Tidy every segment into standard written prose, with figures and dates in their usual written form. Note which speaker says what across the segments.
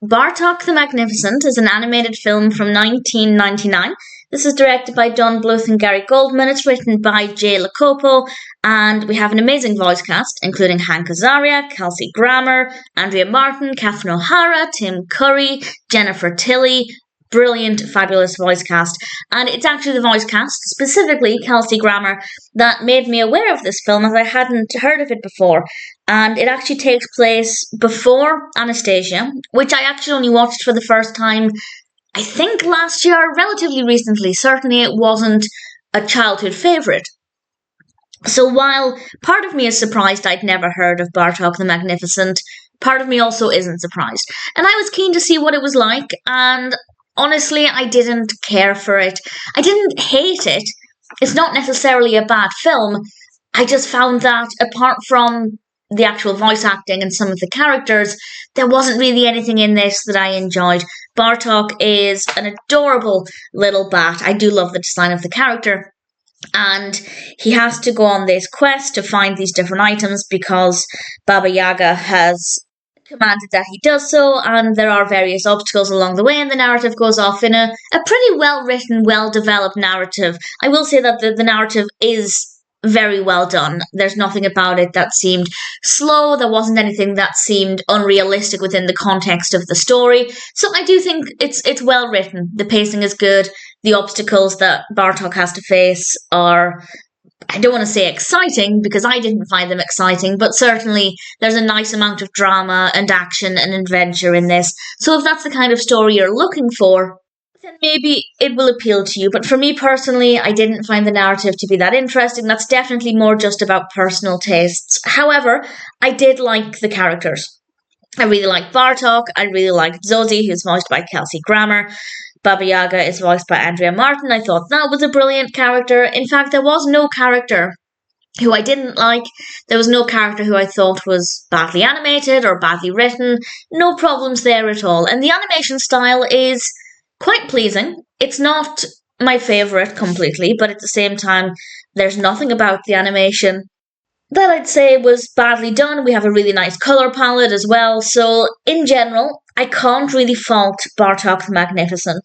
Speaker 1: Bartok the Magnificent is an animated film from 1999. This is directed by Bluth and Gary Goldman. It's written by Jay Lacopo, and we have an amazing voice cast, including Hank Azaria, Kelsey Grammer, Andrea Martin, Catherine O'Hara, Tim Curry, Jennifer Tilly. Brilliant, fabulous voice cast. And it's actually the voice cast, specifically Kelsey Grammer, that made me aware of this film, as I hadn't heard of it before. And it actually takes place before Anastasia, which I actually only watched for the first time, I think last year, relatively recently. Certainly it wasn't a childhood favourite. So while part of me is surprised I'd never heard of Bartok the Magnificent, part of me also isn't surprised. And I was keen to see what it was like, and honestly, I didn't care for it. I didn't hate it. It's not necessarily a bad film. I just found that apart from the actual voice acting and some of the characters, there wasn't really anything in this that I enjoyed. Bartok is an adorable little bat. I do love the design of the character. And he has to go on this quest to find these different items because Baba Yaga has commanded that he does so, and there are various obstacles along the way, and the narrative goes off in a pretty well-written, well-developed narrative. I will say that the narrative is very well done. There's nothing about it that seemed slow. There wasn't anything that seemed unrealistic within the context of the story. So I do think it's well written. The pacing is good. The obstacles that Bartok has to face are, I don't want to say exciting, because I didn't find them exciting, but certainly there's a nice amount of drama and action and adventure in this. So if that's the kind of story you're looking for, then maybe it will appeal to you. But for me personally, I didn't find the narrative to be that interesting. That's definitely more just about personal tastes. However, I did like the characters. I really liked Bartok. I really liked Zozi, who's voiced by Kelsey Grammer. Baba Yaga is voiced by Andrea Martin. I thought that was a brilliant character. In fact, there was no character who I didn't like. There was no character who I thought was badly animated or badly written. No problems there at all. And the animation style is quite pleasing. It's not my favourite completely, but at the same time, there's nothing about the animation that I'd say was badly done. We have a really nice colour palette as well. So in general, I can't really fault Bartok the Magnificent.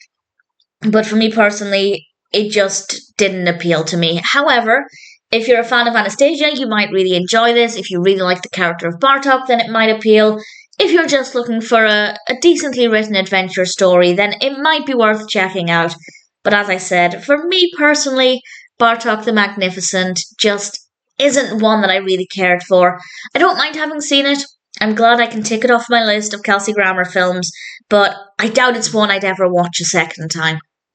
Speaker 1: But for me personally, it just didn't appeal to me. However, if you're a fan of Anastasia, you might really enjoy this. If you really like the character of Bartok, then it might appeal. If you're just looking for a decently written adventure story, then it might be worth checking out. But as I said, for me personally, Bartok the Magnificent just isn't one that I really cared for. I don't mind having seen it. I'm glad I can tick it off my list of Kelsey Grammer films, but I doubt it's one I'd ever watch a second time.